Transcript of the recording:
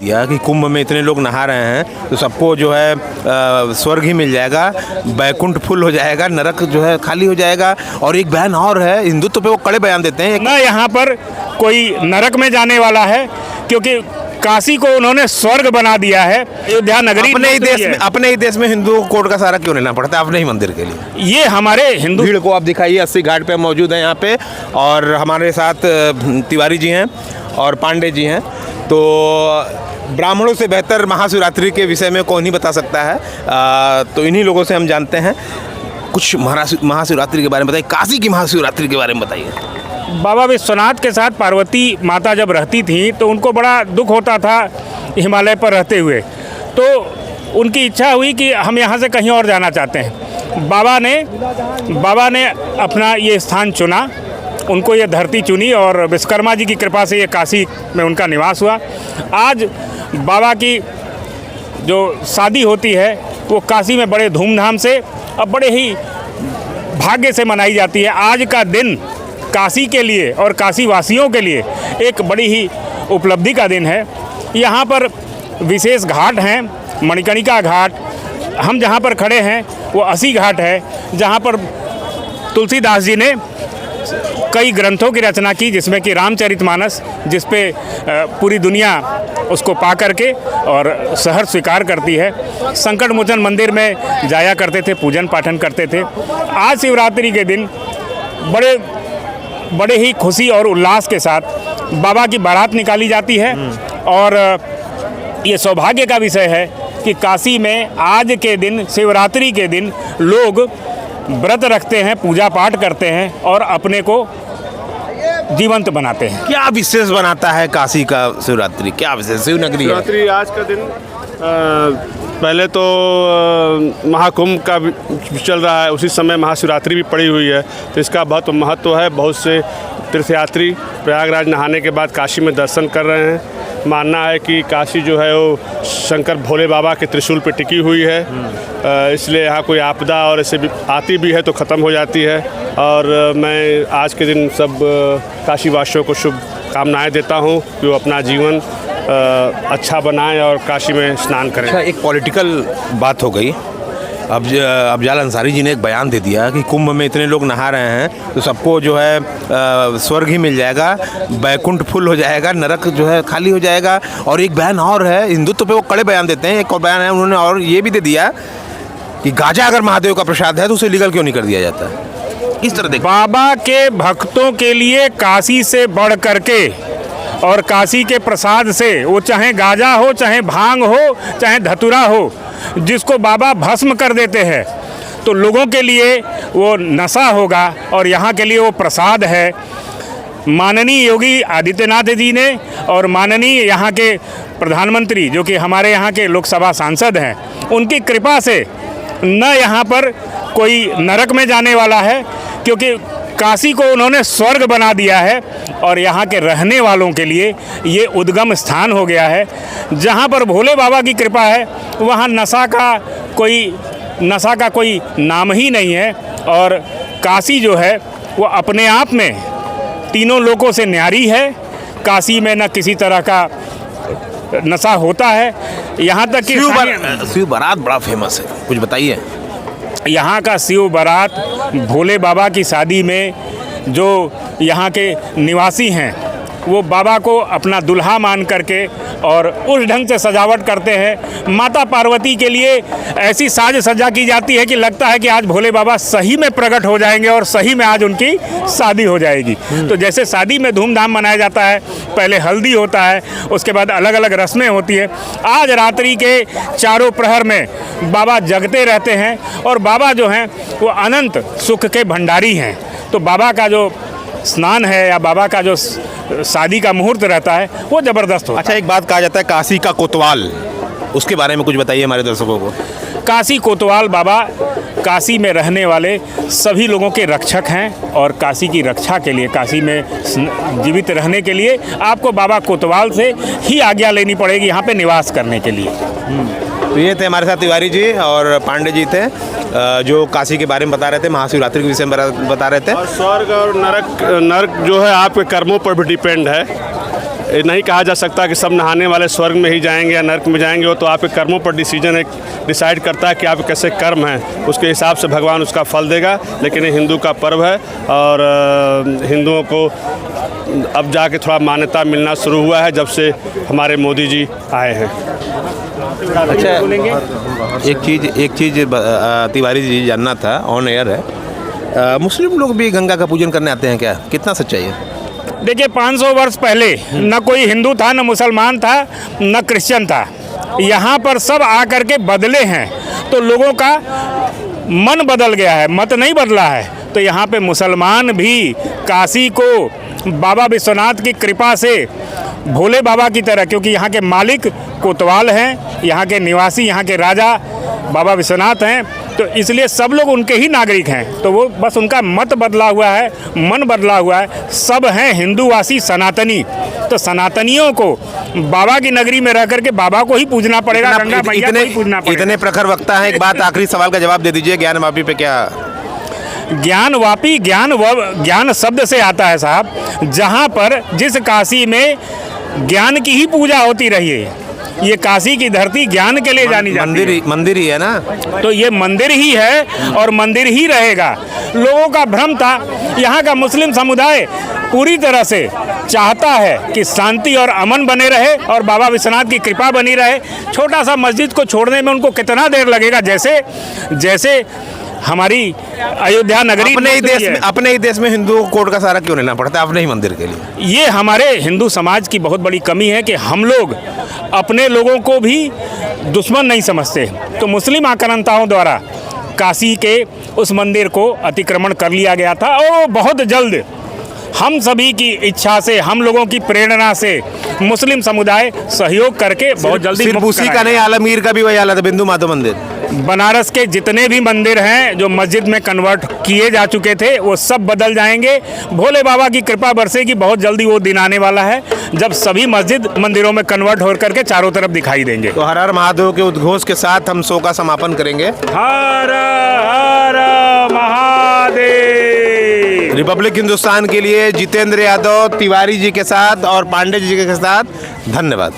या कि कुंभ में इतने लोग नहा रहे हैं तो सबको जो है स्वर्ग ही मिल जाएगा, बैकुंठ फुल हो जाएगा, नरक जो है खाली हो जाएगा। और एक बयान और है, हिंदुत्व पे वो कड़े बयान देते हैं ना यहाँ पर कोई नरक में जाने वाला है, क्योंकि काशी को उन्होंने स्वर्ग बना दिया है। अयोध्या नगरी अपने ही देश में हिंदू कोड का सारा क्यों लेना पड़ता है अपने ही मंदिर के लिए? ये हमारे हिंदू भीड़ को आप दिखाइए, 80 घाट पे मौजूद है यहाँ पे, और हमारे साथ तिवारी जी हैं और पांडे जी हैं। तो ब्राह्मणों से बेहतर महाशिवरात्रि के विषय में कौन ही बता सकता है, तो इन्हीं लोगों से हम जानते हैं। कुछ महाशिवरात्रि के बारे में बताइए, काशी की महाशिवरात्रि के बारे में बताइए। बाबा विश्वनाथ के साथ पार्वती माता जब रहती थी तो उनको बड़ा दुख होता था हिमालय पर रहते हुए, तो उनकी इच्छा हुई कि हम यहाँ से कहीं और जाना चाहते हैं। बाबा ने अपना ये स्थान चुना, उनको ये धरती चुनी, और विश्वकर्मा जी की कृपा से ये काशी में उनका निवास हुआ। आज बाबा की जो शादी होती है वो काशी में बड़े धूमधाम से और बड़े ही भाग्य से मनाई जाती है। आज का दिन काशी के लिए और काशी वासियों के लिए एक बड़ी ही उपलब्धि का दिन है। यहाँ पर विशेष घाट हैं, मणिकर्णिका घाट, हम जहाँ पर खड़े हैं वो 80 घाट है, जहाँ पर तुलसीदास जी ने कई ग्रंथों की रचना की, जिसमें कि रामचरितमानस, जिस पे पूरी दुनिया उसको पा करके और सहर्ष स्वीकार करती है। संकट मोचन मंदिर में जाया करते थे, पूजन पाठन करते थे। आज शिवरात्रि के दिन बड़े ही खुशी और उल्लास के साथ बाबा की बारात निकाली जाती है, और ये सौभाग्य का विषय है कि काशी में आज के दिन, शिवरात्रि के दिन, लोग व्रत रखते हैं, पूजा पाठ करते हैं और अपने को जीवंत बनाते हैं। क्या विशेष बनाता है काशी का शिवरात्रि? क्या विशेष शिवनगरी है? शिवरात्रि आज का दिन पहले तो महाकुंभ का चल रहा है, उसी समय महाशिवरात्रि भी पड़ी हुई है, तो इसका बहुत महत्व है। बहुत से तीर्थयात्री प्रयागराज नहाने के बाद काशी में दर्शन कर रहे हैं। मानना है कि काशी जो है वो शंकर भोले बाबा के त्रिशूल पे टिकी हुई है, इसलिए यहाँ कोई आपदा और ऐसे भी आती भी है तो ख़त्म हो जाती है। और मैं आज के दिन सब काशीवासियों को शुभ कामनाएँ देता हूँ कि वो अपना जीवन अच्छा बनाएं और काशी में स्नान करें। अच्छा, एक पॉलिटिकल बात हो गई। अब अफजाल अंसारी जी ने एक बयान दे दिया कि कुंभ में इतने लोग नहा रहे हैं तो सबको जो है स्वर्ग ही मिल जाएगा, बैकुंठ फुल हो जाएगा, नरक जो है खाली हो जाएगा। और एक बयान और है, हिंदुत्व पे वो कड़े बयान देते हैं। एक और बयान है उन्होंने और ये भी दे दिया कि गांजा अगर महादेव का प्रसाद है तो उसे लीगल क्यों नहीं कर दिया जाता? किस तरह देखते? बाबा के भक्तों के लिए काशी से बढ़ करके और काशी के प्रसाद से, वो चाहे गांजा हो, चाहे भांग हो, चाहे धतूरा हो, जिसको बाबा भस्म कर देते हैं तो लोगों के लिए वो नशा होगा और यहाँ के लिए वो प्रसाद है। माननीय योगी आदित्यनाथ जी ने और माननीय यहाँ के प्रधानमंत्री, जो कि हमारे यहाँ के लोकसभा सांसद हैं, उनकी कृपा से न यहाँ पर कोई नरक में जाने वाला है, क्योंकि काशी को उन्होंने स्वर्ग बना दिया है और यहाँ के रहने वालों के लिए ये उद्गम स्थान हो गया है। जहाँ पर भोले बाबा की कृपा है वहाँ नशा का कोई नाम ही नहीं है। और काशी जो है वो अपने आप में तीनों लोकों से न्यारी है। काशी में न किसी तरह का नशा होता है, यहाँ तक कि शिव बारात बड़ा फेमस है, कुछ बताइए। यहाँ का शिव बारात भोले बाबा की शादी में जो यहाँ के निवासी हैं वो बाबा को अपना दुल्हा मान करके और उस ढंग से सजावट करते हैं। माता पार्वती के लिए ऐसी साज सज्जा की जाती है कि लगता है कि आज भोले बाबा सही में प्रकट हो जाएंगे और सही में आज उनकी शादी हो जाएगी। तो जैसे शादी में धूमधाम मनाया जाता है, पहले हल्दी होता है, उसके बाद अलग अलग रस्में होती है। आज रात्रि के चारों प्रहर में बाबा जगते रहते हैं और बाबा जो हैं वो अनंत सुख के भंडारी हैं। तो बाबा का जो स्नान है या बाबा का जो शादी का मुहूर्त रहता है वो ज़बरदस्त होता है। अच्छा, एक बात कहा जाता है काशी का कोतवाल, उसके बारे में कुछ बताइए हमारे दर्शकों को। काशी कोतवाल बाबा काशी में रहने वाले सभी लोगों के रक्षक हैं और काशी की रक्षा के लिए, काशी में जीवित रहने के लिए आपको बाबा कोतवाल से ही आज्ञा लेनी पड़ेगी यहाँ पे निवास करने के लिए। तो ये थे हमारे साथ तिवारी जी और पांडे जी थे, जो काशी के बारे में बता रहे थे, महाशिवरात्रि के विषय में बता रहे थे। और स्वर्ग और नरक जो है आपके कर्मों पर भी डिपेंड है। ये नहीं कहा जा सकता कि सब नहाने वाले स्वर्ग में ही जाएंगे या नर्क में जाएंगे। वो तो आपके कर्मों पर डिसाइड करता है कि आप कैसे कर्म हैं, उसके हिसाब से भगवान उसका फल देगा। लेकिन ये हिंदू का पर्व है और हिंदुओं को अब जाके थोड़ा मान्यता मिलना शुरू हुआ है जब से हमारे मोदी जी आए हैं। अच्छा, एक चीज़ तिवारी जी जानना था, ऑन एयर है, मुस्लिम लोग भी गंगा का पूजन करने आते हैं क्या? कितना सच्चाई है? देखिए 500 वर्ष पहले न कोई हिंदू था, न मुसलमान था, न क्रिश्चियन था। यहाँ पर सब आकर के बदले हैं, तो लोगों का मन बदल गया है, मत नहीं बदला है। तो यहाँ पे मुसलमान भी काशी को बाबा विश्वनाथ की कृपा से भोले बाबा की तरह, क्योंकि यहाँ के मालिक कोतवाल हैं, यहाँ के निवासी, यहाँ के राजा बाबा विश्वनाथ हैं, तो इसलिए सब लोग उनके ही नागरिक हैं। तो वो बस उनका मत बदला हुआ है, मन बदला हुआ है। सब हैं हिंदूवासी सनातनी, तो सनातनियों को बाबा की नगरी में रह करके बाबा को ही पूजना पड़ेगा, गंगा मैया को ही पूजना पड़ेगा। इतने प्रखर वक्ता है, एक बात आखिरी सवाल का जवाब दे दीजिए, ज्ञान वापी पे क्या? ज्ञानवापी ज्ञान शब्द से आता है साहब, जहाँ पर जिस काशी में ज्ञान की ही पूजा होती रही है। ये काशी की धरती ज्ञान के लिए जानी जाती है। मंदिर ही है ना, तो ये मंदिर ही है और मंदिर ही रहेगा। लोगों का भ्रम था, यहाँ का मुस्लिम समुदाय पूरी तरह से चाहता है कि शांति और अमन बने रहे और बाबा विश्वनाथ की कृपा बनी रहे। छोटा सा मस्जिद को छोड़ने में उनको कितना देर लगेगा, जैसे हमारी अयोध्या नगरी अपने ही देश में हिंदुओं को कोर्ट का सहारा क्यों लेना पड़ता है अपने ही मंदिर के लिए? ये हमारे हिंदू समाज की बहुत बड़ी कमी है कि हम लोग अपने लोगों को भी दुश्मन नहीं समझते। तो मुस्लिम आक्रांताओं द्वारा काशी के उस मंदिर को अतिक्रमण कर लिया गया था और बहुत जल्द हम सभी की इच्छा से, हम लोगों की प्रेरणा से मुस्लिम समुदाय सहयोग करके बहुत जल्दी सिर्फ उसी का नहीं, आलमगीर का भी वही हालत है, बिंदु माता मंदिर। बनारस के जितने भी मंदिर हैं जो मस्जिद में कन्वर्ट किए जा चुके थे, वो सब बदल जाएंगे। भोले बाबा की कृपा बरसेगी, बहुत जल्दी वो दिन आने वाला है जब सभी मस्जिद मंदिरों में कन्वर्ट हो करके चारों तरफ दिखाई देंगे। तो हर हर महादेव के उद्घोष के साथ हम शो का समापन करेंगे। हर हर महादेव। रिपब्लिक हिंदुस्तान के लिए जितेंद्र यादव तिवारी जी के साथ और पांडे जी के साथ धन्यवाद।